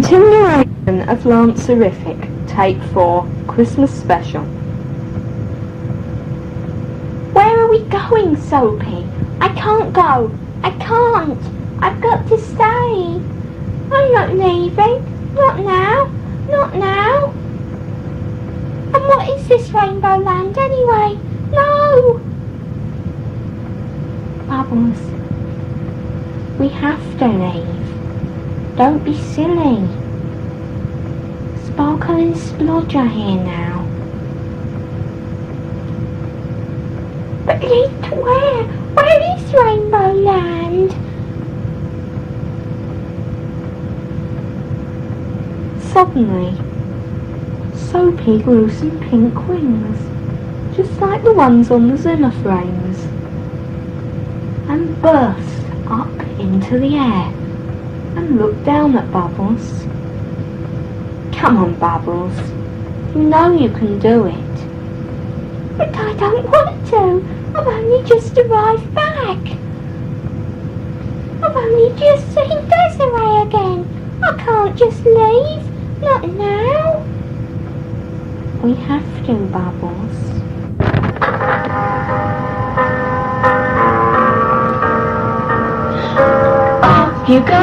Continuation of Lancerific, Take 4, Christmas Special. Where are we going, Soapy? I can't go. I can't. I've got to stay. I'm not leaving. Not now. Not now. And what is this Rainbow Land anyway? No! Bubbles, we have to leave. Don't be silly. Sparkle and Splodge are here now. But lead to where? Where is Rainbow Land? Suddenly, Soapy grew some pink wings, just like the ones on the Zimmer frames, and burst up into the air and looked down at Bubbles. Come on, Bubbles, you know you can do it. But I don't want to. I've only just arrived back. I've only just seen Desiree again. I can't just leave. Not now. We have to, Bubbles. Off you go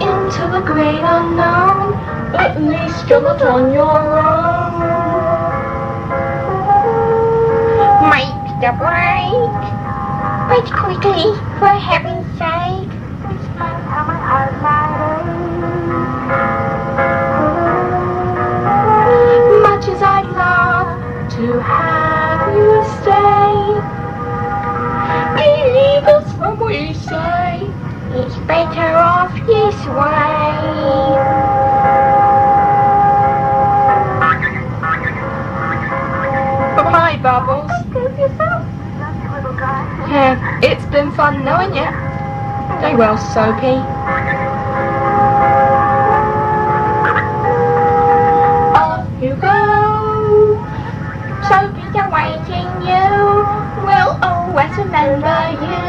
into the great unknown. At least you're not on your own. Make the break. Break quickly, for heaven's sake. Much as I'd love to have you stay, illegals from what you say, it's better off this way. Bye, Bubbles. Yeah, it's been fun knowing you. Stay well, Soapy. Off you go. Soapy's awaiting you. We'll always remember you.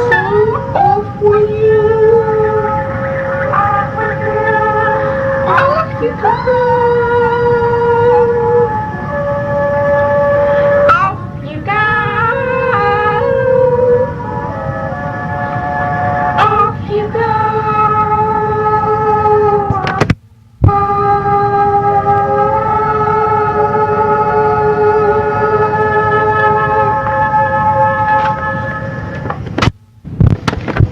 So off with you. Off you go.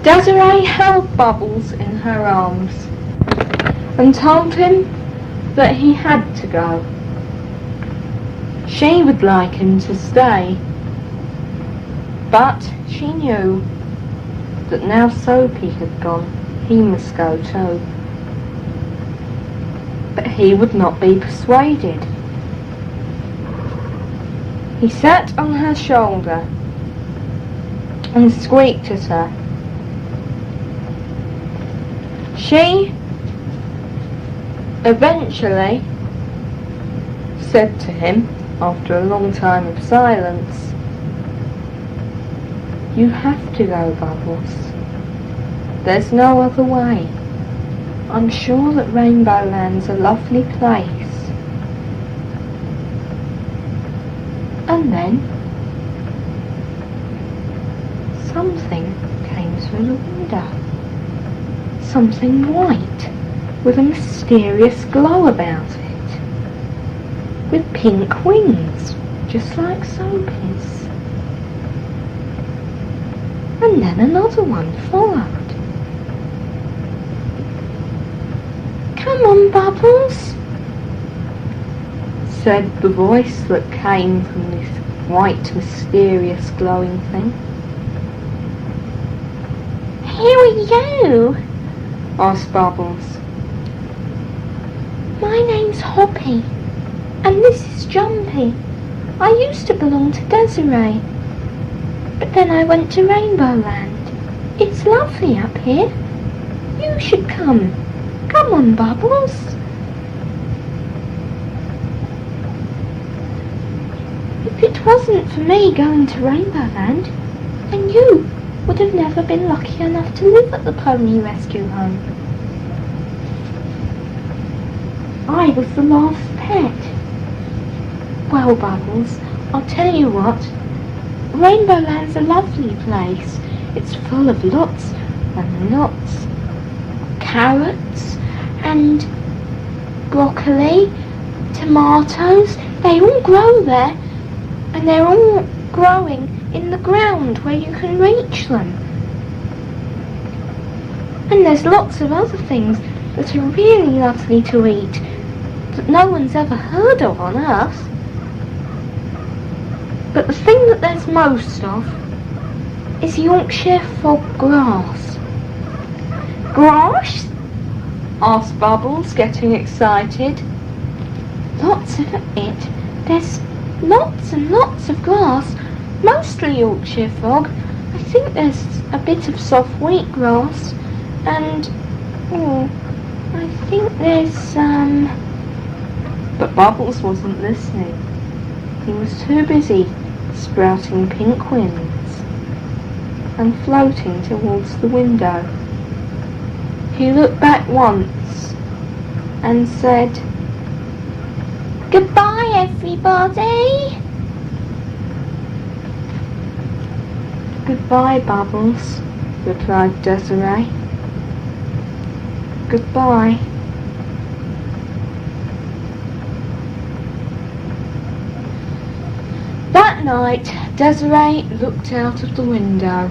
Desiree held Bubbles in her arms and told him that he had to go. She would like him to stay, but she knew that now Soapy had gone, he must go too. But he would not be persuaded. He sat on her shoulder and squeaked at her. She eventually said to him, after a long time of silence, "You have to go, Bubbles. There's no other way. I'm sure that Rainbow Land's a lovely place." And then something came through the window. Something white, with a mysterious glow about it, with pink wings, just like Soapy's. And then another one followed. "Come on, Bubbles," said the voice that came from this white, mysterious, glowing thing. Who are you? Asked Bubbles. My name's Hoppy, and this is Jumpy. I used to belong to Desiree, but then I went to Rainbow Land. It's lovely up here. You should come. Come on, Bubbles. If it wasn't for me going to Rainbow Land, then you would have never been lucky enough to live at the pony rescue home. I was the last pet. Well, Bubbles, I'll tell you what. Rainbow Land's a lovely place. It's full of lots and lots of carrots and broccoli, tomatoes. They all grow there, and they're all growing in the ground where you can reach them. And there's lots of other things that are really lovely to eat that no one's ever heard of on Earth. But the thing that there's most of is Yorkshire fog grass. Grass? Asked Bubbles, getting excited. Lots of it. There's lots and lots of grass, mostly Yorkshire fog. I think there's a bit of soft wheat grass, and I think there's But Bubbles wasn't listening. He was too busy sprouting pink wings and floating towards the window. He looked back once and said, "Goodbye, everybody." "Goodbye, Bubbles," replied Desiree. "Goodbye." That night, Desiree looked out of the window.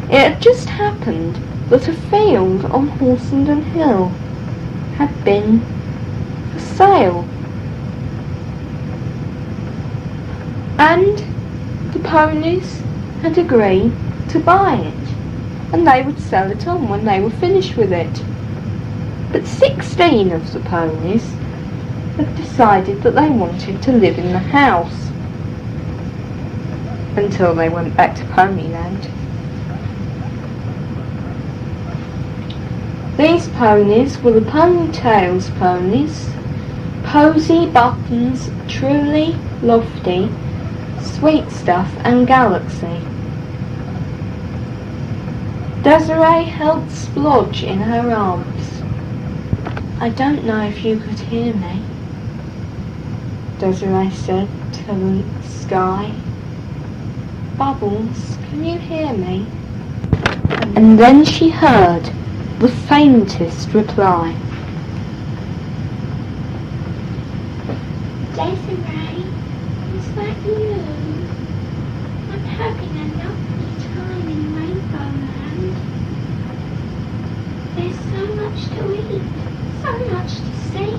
It had just happened that a field on Horsenden Hill had been for sale, and the ponies had agreed to buy it, and they would sell it on when they were finished with it. But 16 of the ponies had decided that they wanted to live in the house until they went back to Ponyland. These ponies were the Ponytails ponies: Posy, Buttons, Truly, Lofty, Sweet Stuff and Galaxy. Desiree held Splodge in her arms. "I don't know if you could hear me," Desiree said to the sky. "Bubbles, can you hear me?" And then she heard the faintest reply. "Desiree, is that you? I'm having a lovely time in Rainbow Land. There's so much to eat, so much to see,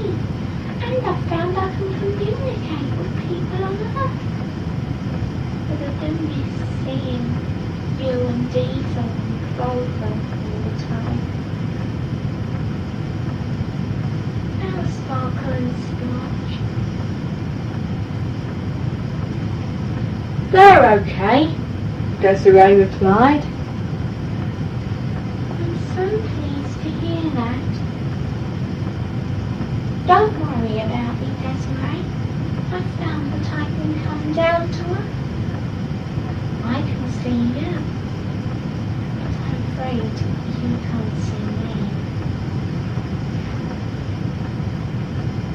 and I've found I can communicate with people on Earth. But I do miss seeing you and Diesel and Volvo all the time. Now Sparkle and Splotch." "They're okay," Desiree replied. "I'm so pleased to hear that. Don't worry about me, Desiree. I've found that I can come down to Earth. I can see you, but I'm afraid you can't see me.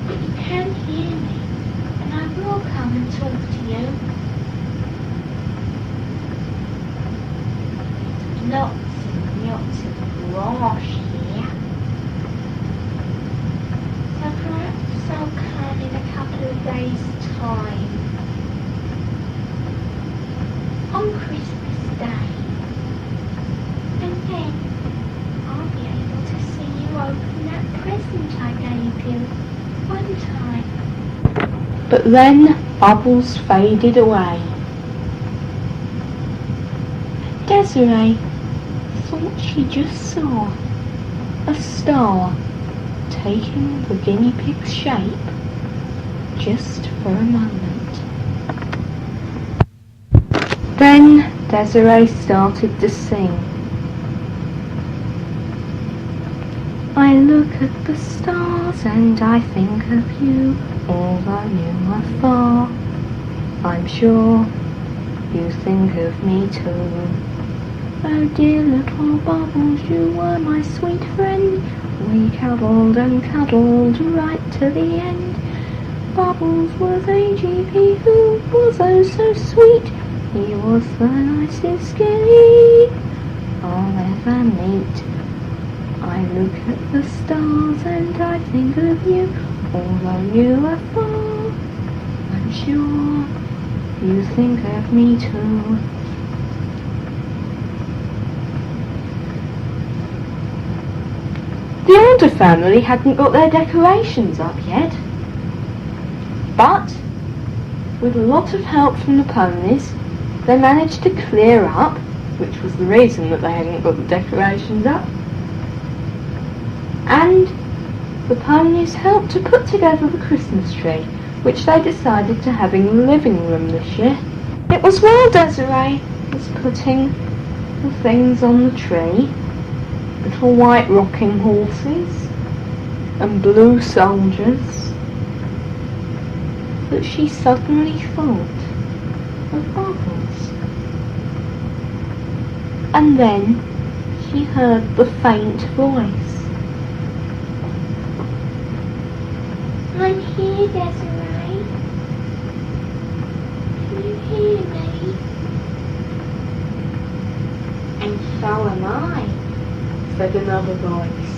But you can hear me, and I will come and talk to you. Lots and lots of grass here. So perhaps I'll come in a couple of days' time. On Christmas Day. And then I'll be able to see you open that present I gave you one time." But then Bubbles faded away. Desiree thought she just saw a star taking the guinea pig's shape just for a moment. Then Desiree started to sing. "I look at the stars and I think of you, although you are far. I'm sure you think of me too. Oh dear little Bubbles, you were my sweet friend. We cuddled and cuddled right to the end. Bubbles was a GP who was oh so sweet. He was the nicest guy I'll ever meet. I look at the stars and I think of you. Although you are far, I'm sure you think of me too. The older family hadn't got their decorations up yet, but with a lot of help from the ponies, they managed to clear up, which was the reason that they hadn't got the decorations up, and the ponies helped to put together the Christmas tree, which they decided to have in the living room this year. It was while Desiree was putting the things on the tree, little white rocking horses and blue soldiers, that she suddenly thought of Bubbles. And then she heard the faint voice. I'm here, Desiree. Can you hear me? And so am I, Said another voice.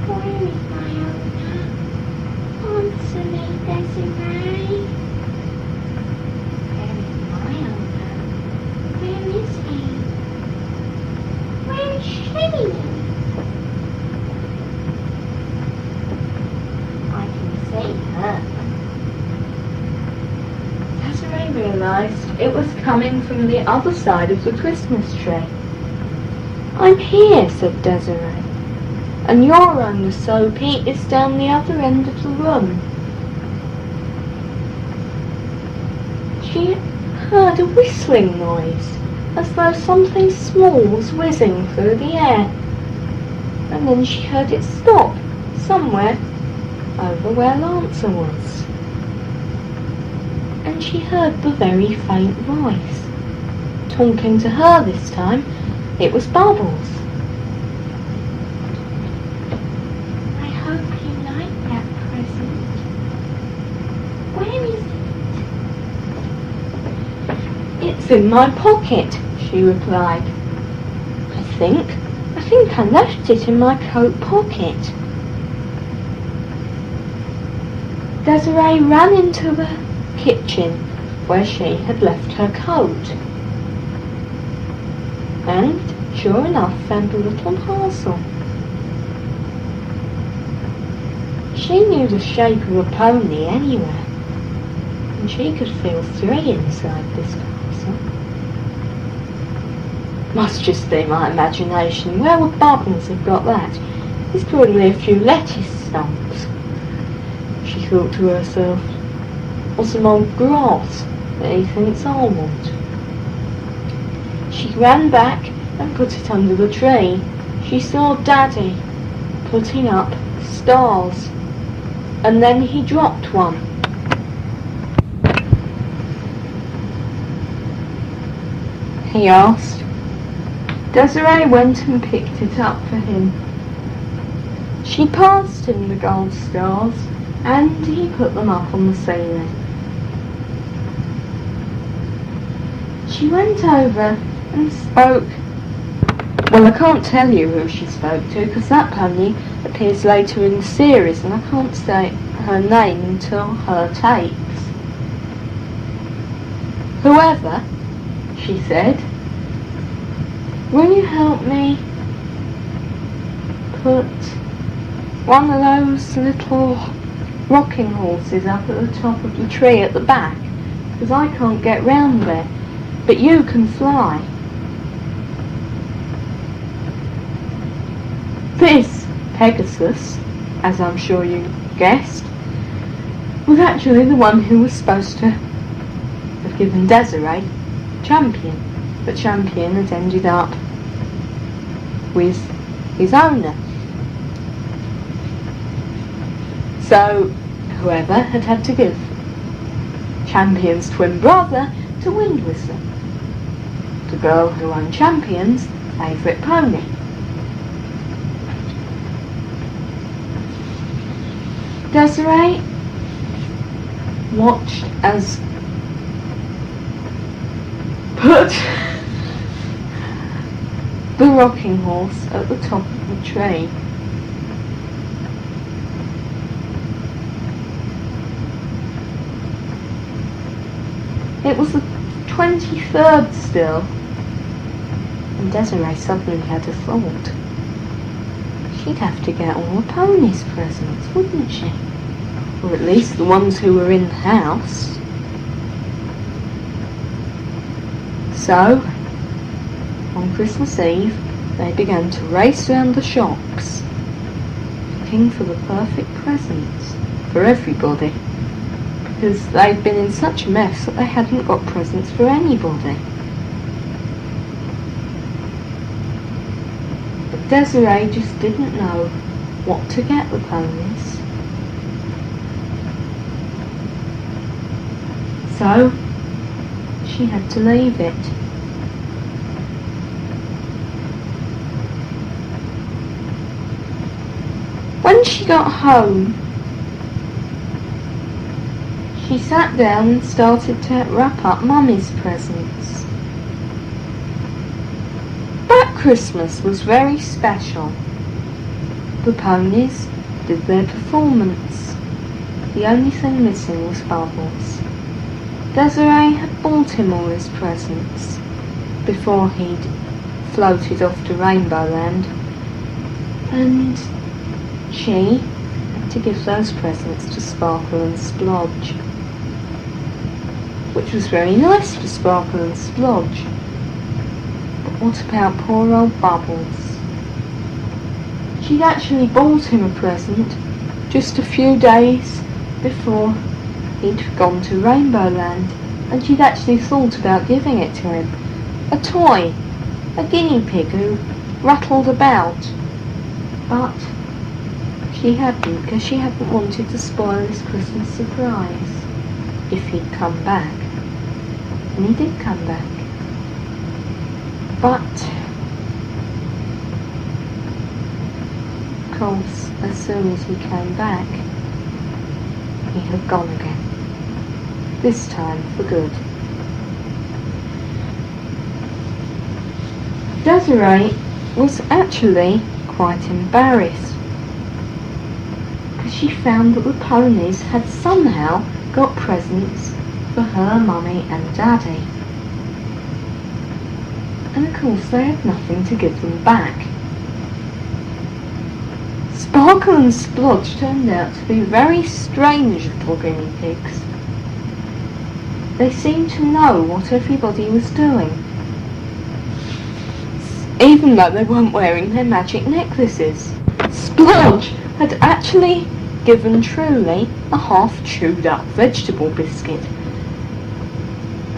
Where is my owner? Answer me, Desiree. Where is my owner? Where is he? Where is she? I can see her. Desiree realised it was coming from the other side of the Christmas tree. I'm here, said Desiree, and your owner Soapy is down the other end of the room. She heard a whistling noise, as though something small was whizzing through the air, and then she heard it stop somewhere over where Lancer was. And she heard the very faint voice. Talking to her this time, it was Bubbles. I hope you like that present. Where is it? It's in my pocket, she replied. I think I left it in my coat pocket. Desiree ran into the kitchen where she had left her coat, and sure enough found a little parcel. She knew the shape of a pony anywhere, and she could feel 3 inside this parcel. Must just be my imagination. Where would Bubbles have got that? There's probably a few lettuce stumps, she thought to herself, or some old grass that he thinks I'll want. She ran back and put it under the tree. She saw Daddy putting up stars, and then he dropped one. He asked. Desiree went and picked it up for him. She passed him the gold stars, and he put them up on the ceiling. She went over and spoke. Well, I can't tell you who she spoke to, because that pony appears later in the series, and I can't say her name until her takes. Whoever, she said, will you help me put one of those little rocking horses up at the top of the tree at the back, because I can't get round there, but you can fly. This Pegasus, as I'm sure you guessed, was actually the one who was supposed to have given Desiree Champion, but Champion had ended up with his owner. So whoever had to give Champion's twin brother, to Wind Whistle, the girl who owned Champion's favourite pony. Desiree watched as put the rocking horse at the top of the tree. It was the 23rd still, and Desiree suddenly had a thought. She'd have to get all the ponies' presents, wouldn't she? Or at least the ones who were in the house. So, on Christmas Eve, they began to race round the shops, looking for the perfect presents for everybody, because they'd been in such a mess that they hadn't got presents for anybody. But Desiree just didn't know what to get the ponies. So, she had to leave it. When she got home, she sat down and started to wrap up Mummy's presents. That Christmas was very special. The ponies did their performance. The only thing missing was Bubbles. Desiree had bought him all his presents before he'd floated off to Rainbow Land, and she had to give those presents to Sparkle and Splodge, which was very nice for Sparkle and Splodge. But what about poor old Bubbles? She'd actually bought him a present just a few days before he'd gone to Rainbow Land, and she'd actually thought about giving it to him. A toy, a guinea pig who rattled about. But she hadn't, because she hadn't wanted to spoil his Christmas surprise if he'd come back. And he did come back. But, of course, as soon as he came back, he had gone again. This time for good. Desiree was actually quite embarrassed, because she found that the ponies had somehow got presents for her mummy and daddy. And of course they had nothing to give them back. Sparkle and Splodge turned out to be very strange little guinea pigs. They seemed to know what everybody was doing, even though they weren't wearing their magic necklaces. Splodge had actually given Truly a half chewed up vegetable biscuit,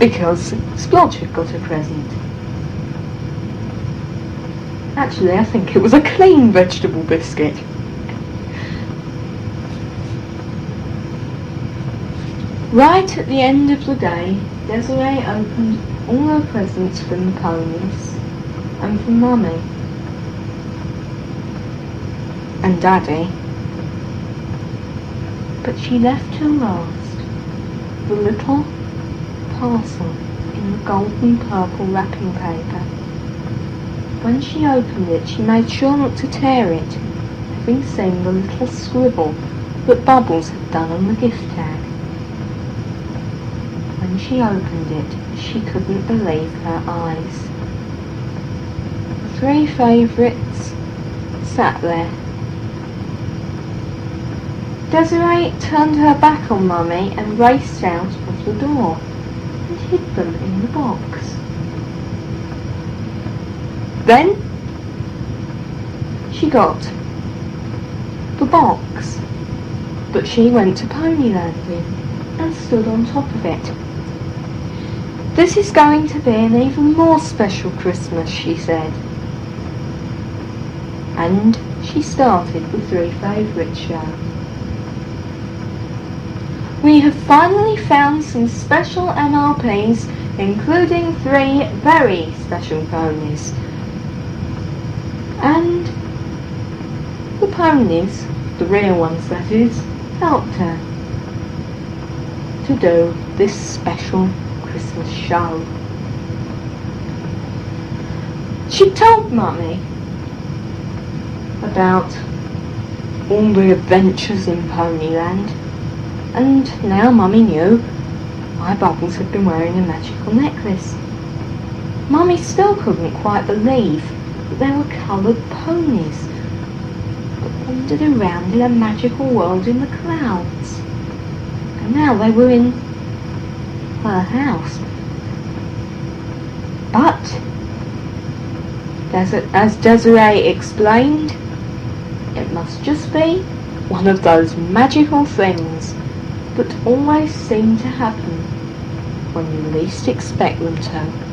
because Splodge had got a present. Actually, I think it was a clean vegetable biscuit. Right at the end of the day, Desiree opened all her presents from the ponies and from Mummy and Daddy, but she left to last the little parcel in the golden purple wrapping paper. When she opened it, she made sure not to tear it, having seen the little scribble that Bubbles had done on the gift tag. When she opened it, she couldn't believe her eyes. The three favourites sat there. Desiree turned her back on Mummy and raced out of the door and hid them in the box. Then she got the box that she went to Ponyland in and stood on top of it. "This is going to be an even more special Christmas," she said. And she started the Three Favourites show. We have finally found some special MLPs, including 3 very special ponies. And the ponies, the real ones that is, helped her to do this special Christmas show. She told Mummy about all the adventures in Ponyland, and now Mummy knew why Bubbles had been wearing a magical necklace. Mummy still couldn't quite believe that they were coloured ponies that wandered around in a magical world in the clouds. And now they were in her house. But, as Desiree explained, it must just be one of those magical things that always seem to happen when you least expect them to.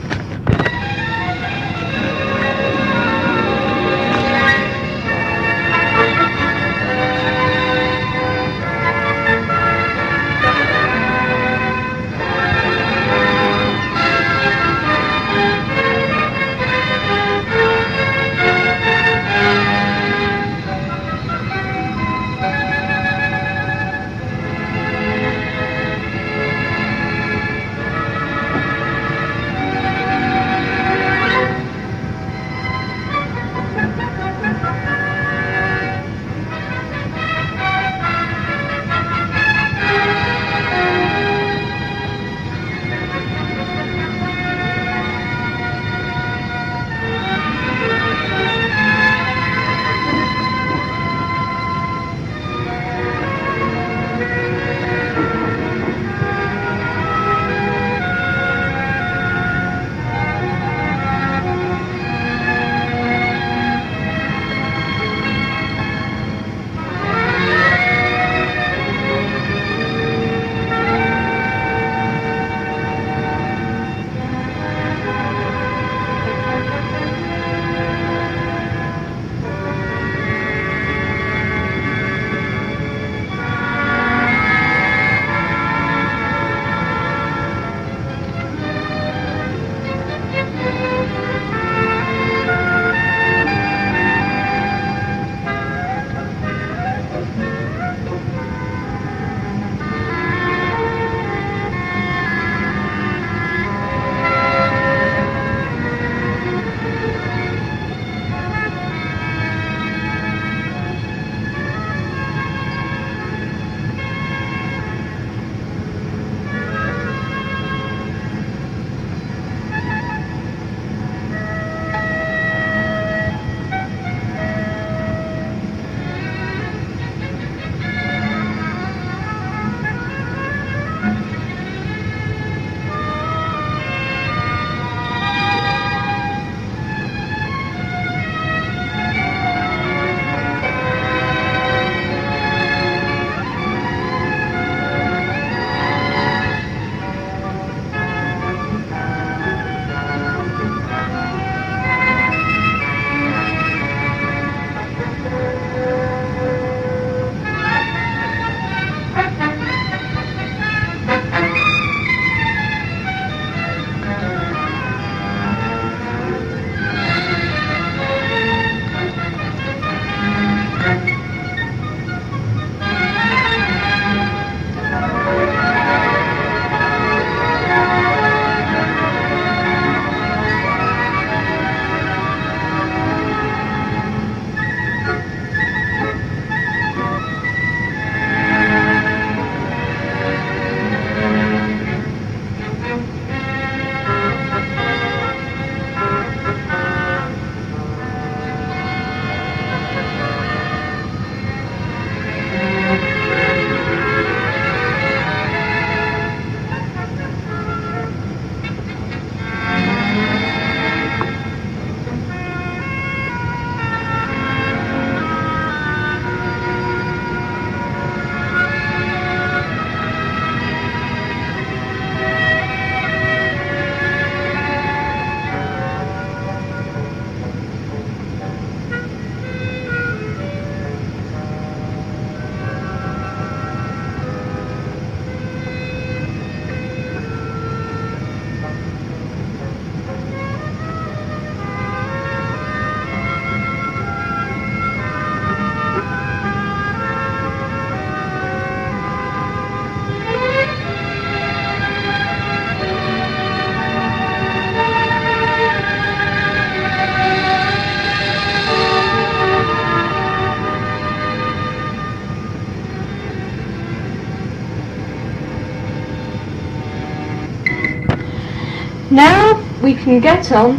Now we can get on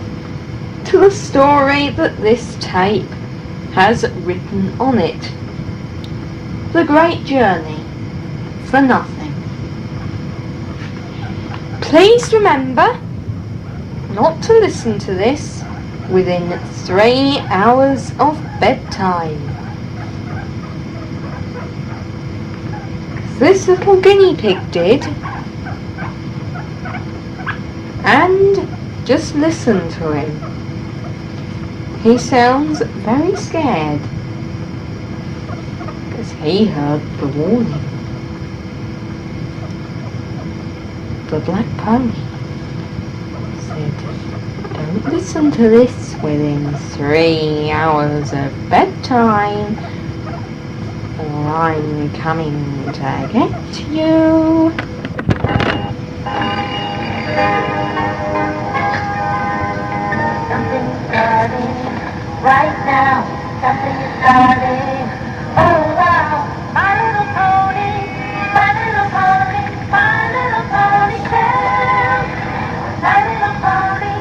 to the story that this tape has written on it. The Great Journey for Nothing. Please remember not to listen to this within 3 hours of bedtime. This little guinea pig did. And just listen to him. He sounds very scared because he heard the warning. The black pony said, "Don't listen to this within 3 hours of bedtime, or I'm coming to get you." Right now, something is starting. Oh wow, my little pony, my little pony, my little ponytail. My little pony,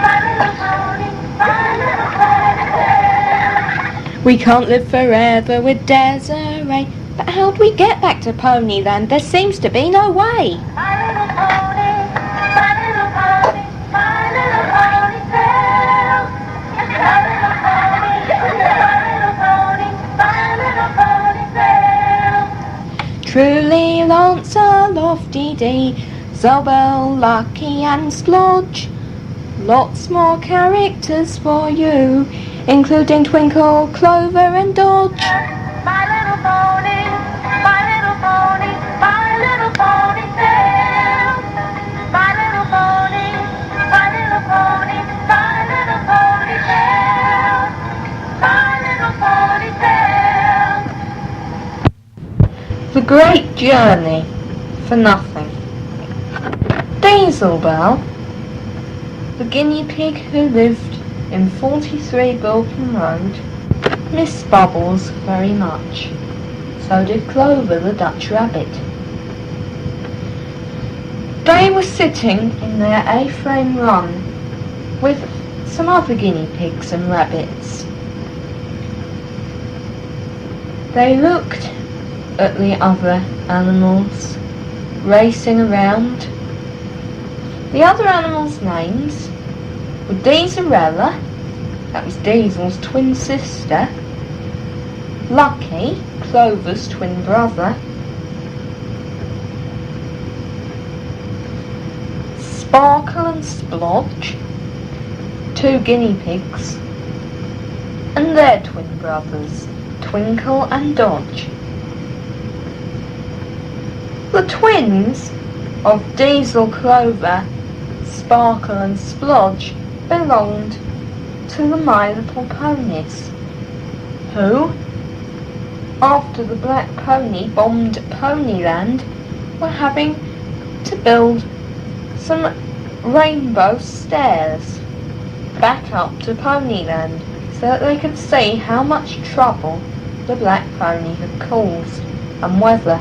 my little pony, my little ponytail. We can't live forever with Desiree. But how do we get back to Ponyland? There seems to be no way. My little pony, my little pony, my little ponytail. My little pony, my little pony, my little ponytail. Truly, Lancelot-dee-dee, Zobel, Lucky and Splodge. Lots more characters for you, including Twinkle, Clover and Dodge. My little pony, my little pony, my little ponytail. My little pony, my little pony, my little ponytail. My little ponytail. The Great Journey for Nothing. Dieselbell, the guinea pig who lived in 43 Bilton Road, missed Bubbles very much. So did Clover the Dutch rabbit. They were sitting in their A-frame run with some other guinea pigs and rabbits. They looked at the other animals racing around. The other animals' names were Dieselella, that was Diesel's twin sister, Lucky, Clover's twin brother, Sparkle and Splodge, 2 guinea pigs, and their twin brothers, Twinkle and Dodge. The twins of Diesel, Clover, Sparkle and Splodge belonged to the My Little Ponies, who, after the black pony bombed Ponyland, were having to build some rainbow stairs back up to Ponyland so that they could see how much trouble the black pony had caused and whether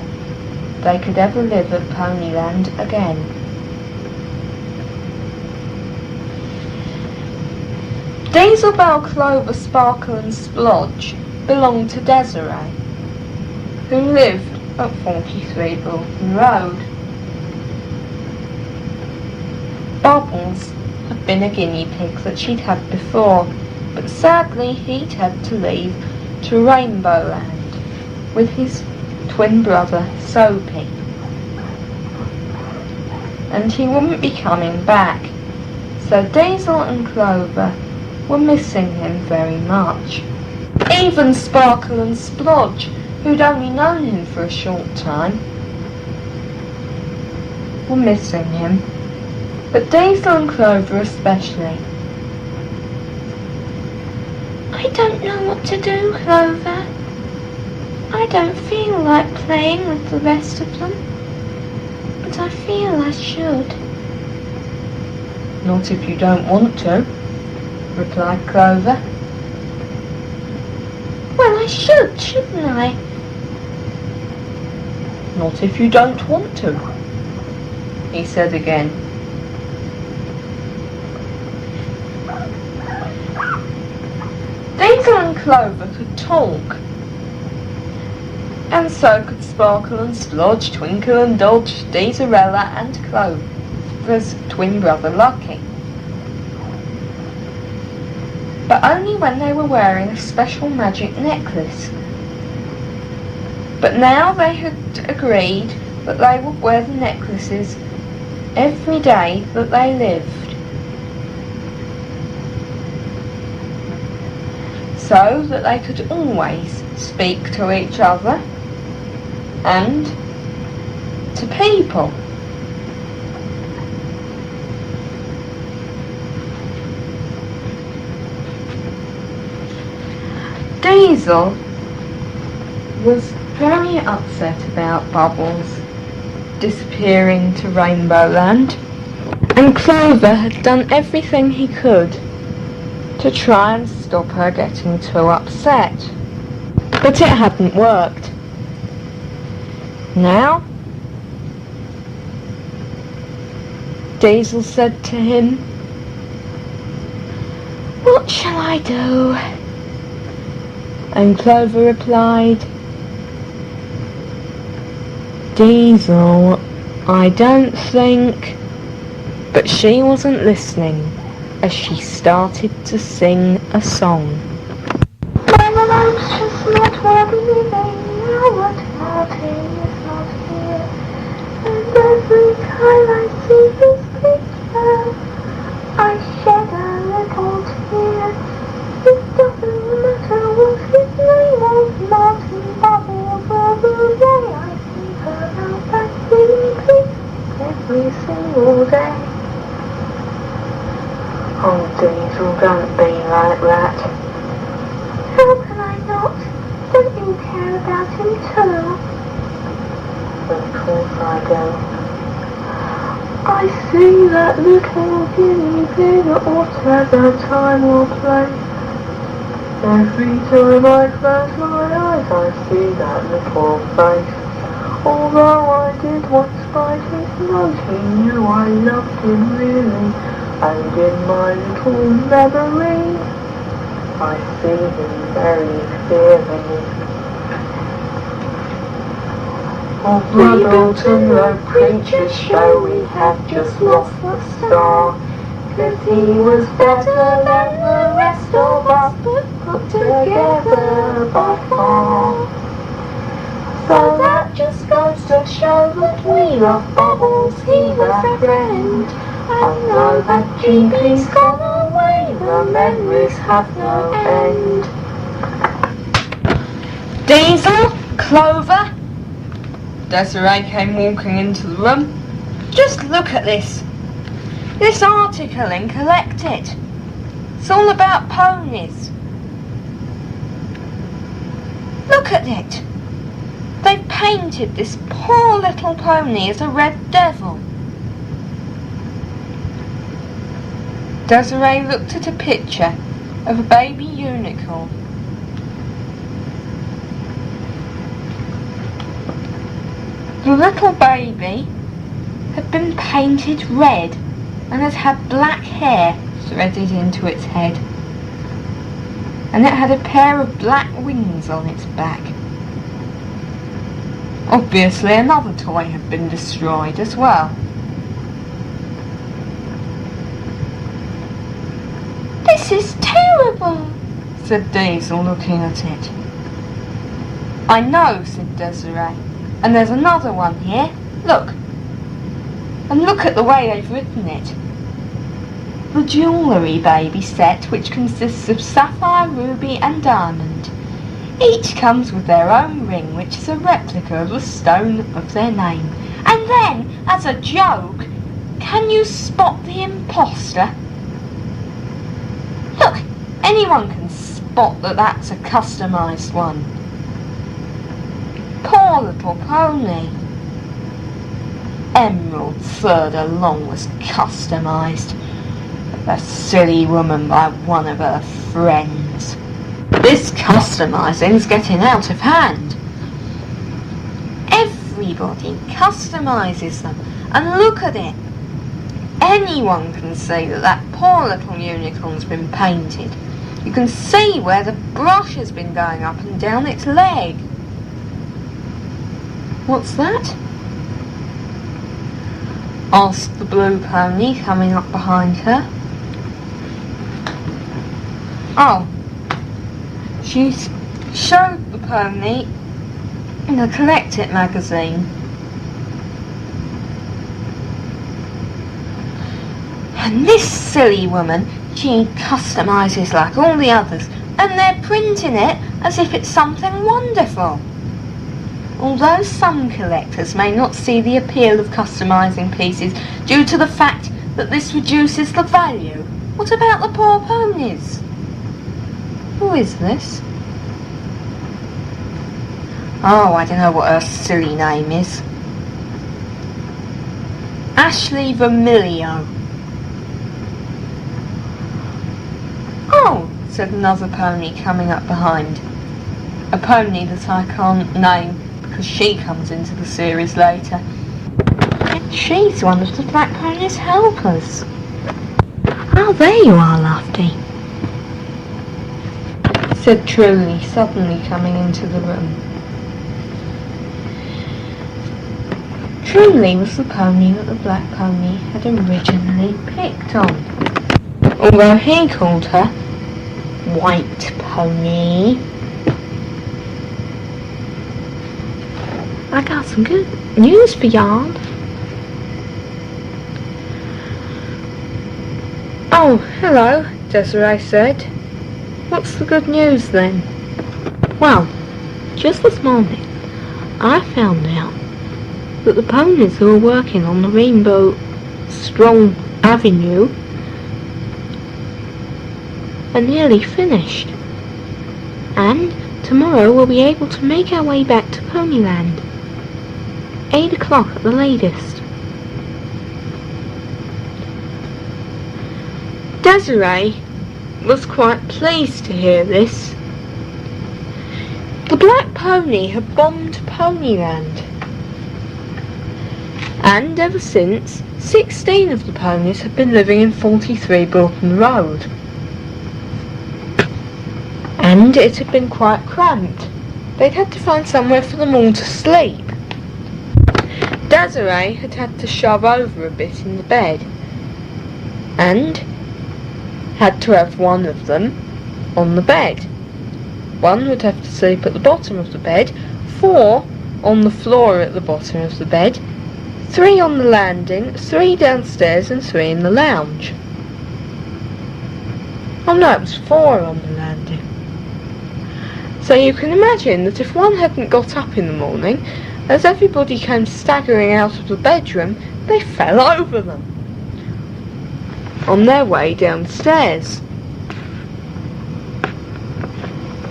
they could ever live at Ponyland again. Dieselbell, Clover, Sparkle and Splodge belonged to Desiree, who lived at 43 Bilton Road. Bubbles had been a guinea pig that she'd had before, but sadly he'd had to leave to Rainbow Land with his twin brother Soapy, and he wouldn't be coming back, so Diesel and Clover were missing him very much. Even Sparkle and Splodge, who'd only known him for a short time, were missing him, but Diesel and Clover especially. I don't know what to do, Clover. I don't feel like playing with the rest of them, but I feel I should. Not if you don't want to, replied Clover. Well, I should, shouldn't I? Not if you don't want to, he said again. Clover could talk. And so could Sparkle and Splodge, Twinkle and Dodge, Deezerella and Clover's twin brother Lucky. But only when they were wearing a special magic necklace. But now they had agreed that they would wear the necklaces every day that they lived, so that they could always speak to each other and to people. Diesel was very upset about Bubbles disappearing to Rainbow Land, and Clover had done everything he could to try and stop her getting too upset, but it hadn't worked. Now, Diesel said to him, "What shall I do?" And Clover replied, "Diesel, I don't think..." But she wasn't listening as she started to sing a song. My life's just not worthy living, now what Martin is not here. And every time I see his picture, I shed a little tear. It doesn't matter what his name was, Martin Bubbles, or the day I think about that silly pig every single day. Oh, Diesel, don't be like that. How can I not? Don't you care about him too? Of course I do. I see that little guinea pig at whatever time or place. Every time I close my eyes I see that little face. Although I did once bite his nose, he knew I loved him really. And in my little memory I see him very clearly. Oh, Ruggleton, the preacher's show, we have just lost the star. 'Cause he was better than the rest of us, but put together by far. So that just goes to show that we love Bubbles, he was our friend. And now that GP's gone away, the memories have no end. Diesel, Clover, Desiree came walking into the room. Just look at this. This article in Collect It. It's all about ponies. Look at it. They've painted this poor little pony as a red devil. Desiree looked at a picture of a baby unicorn. The little baby had been painted red and had had black hair threaded into its head. And it had a pair of black wings on its back. Obviously another toy had been destroyed as well. This is terrible, said Diesel, looking at it. I know, said Desiree. And there's another one here. Look. And look at the way they've written it. The jewellery baby set, which consists of sapphire, ruby and diamond. Each comes with their own ring, which is a replica of the stone of their name. And then, as a joke, can you spot the imposter? Look, anyone can spot that that's a customised one. Poor little pony. Emerald Furtherlong was customised. A silly woman by one of her friends. This customising's getting out of hand. Everybody customises them. And look at it. Anyone can see that that poor little unicorn's been painted. You can see where the brush has been going up and down its leg. What's that? Asked the blue pony coming up behind her. Oh, she's showed the pony in the Collect It magazine. And this silly woman, she customises like all the others, and they're printing it as if it's something wonderful. Although some collectors may not see the appeal of customising pieces due to the fact that this reduces the value, what about the poor ponies? Who is this? Oh, I don't know what her silly name is. Ashley Vermilio. Oh, said another pony coming up behind. A pony that I can't name because she comes into the series later. She's one of the Black Pony's helpers. Oh, there you are, Lofty, said Truly, suddenly coming into the room. Truly was the pony that the Black Pony had originally picked on, although he called her White Pony. I got some good news for y'all. Oh, hello, Desiree said. What's the good news then? Well, just this morning, I found out that the ponies who were working on the Rainbow Strong Avenue are nearly finished. And tomorrow we'll be able to make our way back to Ponyland. 8 o'clock at the latest. Desiree was quite pleased to hear this. The Black Pony had bombed Ponyland, and ever since, 16 of the ponies had been living in 43 Bolton Road, and it had been quite cramped. They'd had to find somewhere for them all to sleep. Desiree had had to shove over a bit in the bed, and had to have one of them on the bed. One would have to sleep at the bottom of the bed, 4 on the floor at the bottom of the bed, 3 on the landing, 3 downstairs and 3 in the lounge. Oh no, it was 4 on the landing. So you can imagine that if one hadn't got up in the morning, as everybody came staggering out of the bedroom, they fell over them on their way downstairs.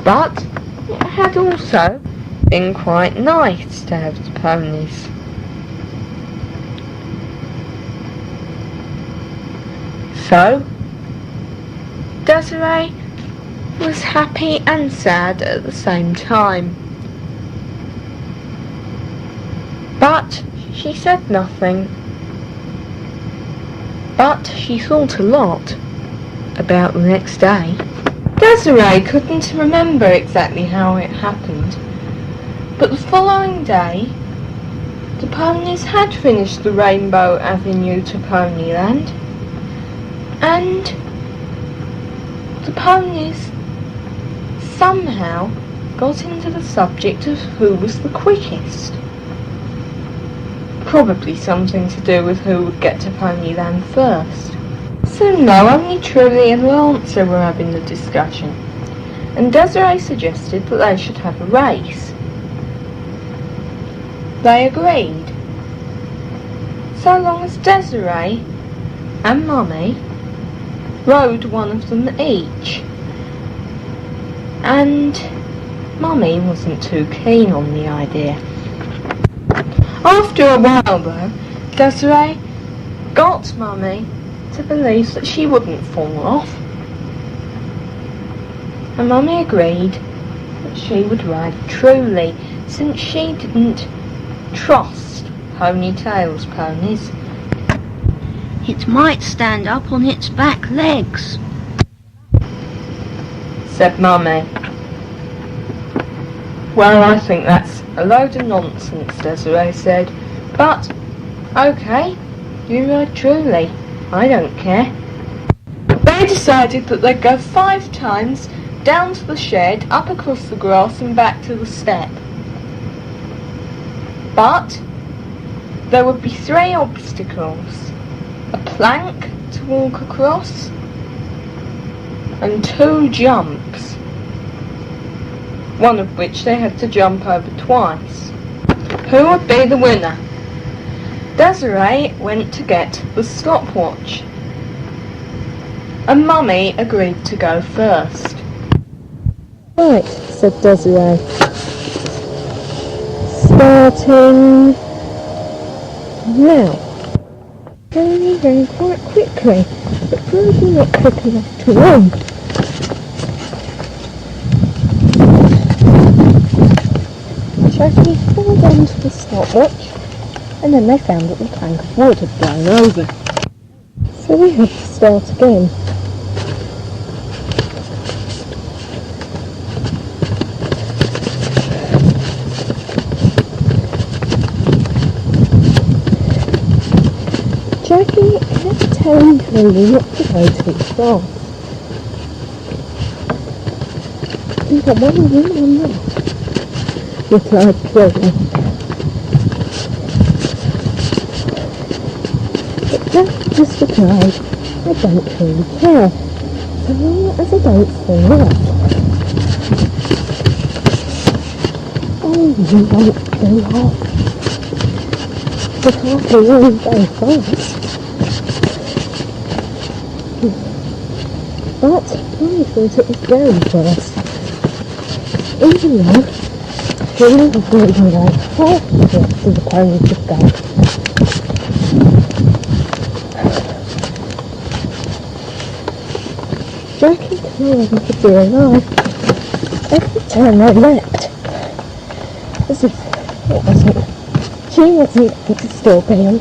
But it had also been quite nice to have the ponies. So, Desiree was happy and sad at the same time. But she said nothing. But she thought a lot about the next day. Desiree couldn't remember exactly how it happened, but the following day, the ponies had finished the Rainbow Avenue to Ponyland, and the ponies somehow got into the subject of who was the quickest. Probably something to do with who would get to Ponyland first. Soon though, only Truly and Lancer were having the discussion, and Desiree suggested that they should have a race. They agreed, so long as Desiree and Mummy rode one of them each, and Mummy wasn't too keen on the idea. After a while though, Desiree got Mummy to believe that she wouldn't fall off, and Mummy agreed that she would ride Truly, since she didn't trust Ponytail's ponies. It might stand up on its back legs. said Mummy. Well, I think that's a load of nonsense, Desiree said. But, okay, you ride truly. I don't care. They decided that they'd go 5 times down to the shed, up across the grass and back to the step. But there would be 3 obstacles. A plank to walk across and 2 jumps, one of which they had to jump over twice. Who would be the winner? Desiree went to get the stopwatch, and Mummy agreed to go first. Right, said Desiree. Starting now. Going quite quickly, but probably not quick enough to run. Jackie pulled onto the stopwatch, and then they found that the tank of wood had blown over. So we had to start again. Jackie kept telling Toby not to go too fast. You got one win on that, replied Toby. But Jackie just replied, I don't really care, so long as I don't fall off. Oh, you won't fall off. But after all, very fast. But I thought it was very fast. Even though she was not even going half the distance the pony could go. Jackie clawed for dear life every time they leapt, as if she wasn't going to still be on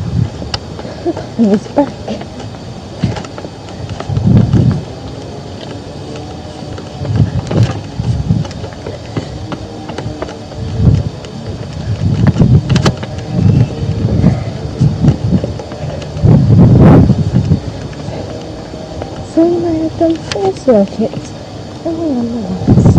the pony's back. So they had done 4 circuits, and we on the last.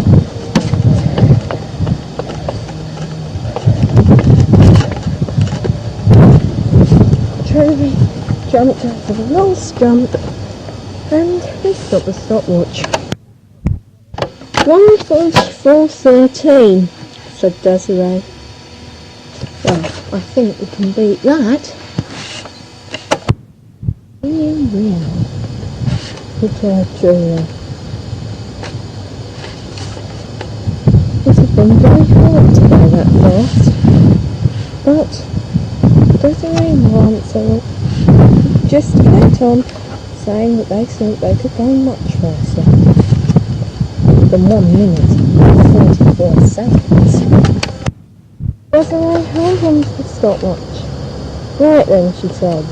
Toby jumped over the last jump, and we stopped the stopwatch. 1:44:13, said Desiree. Well, I think we can beat that. You will, replied Julia. It had been very hard to go that fast, but Desiree and Rancer just kept on saying that they thought they could go much faster than 1 minute and 44 seconds. Desiree held on to the stopwatch. Right then, she said.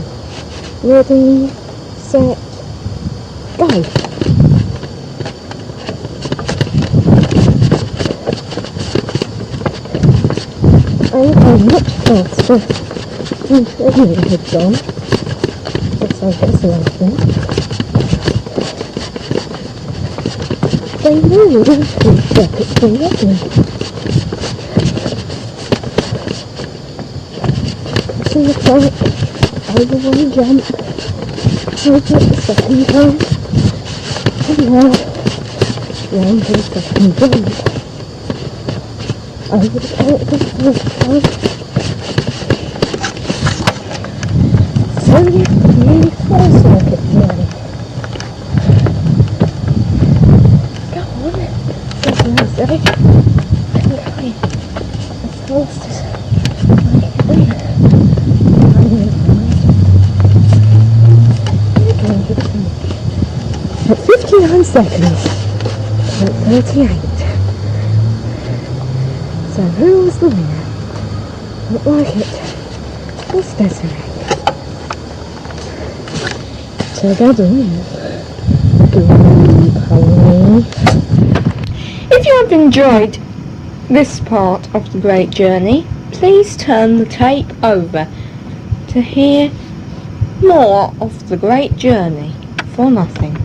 Ready, set, go! I would go much faster than Toby had gone. That's so fascinating. They really were 3 seconds already. Pushing the plank over 1 jump, over the second jump, and now round to the second jump. Over the plank for the first jump. So nearly 4 circuits now. Go on, said Rosie. I'm going as fast as I can. At 59 seconds, at 38. So who was the winner? Looked like it was Desiree. Together, good pony. you have enjoyed this part of the great journey, please turn the tape over to hear more of the great journey for nothing.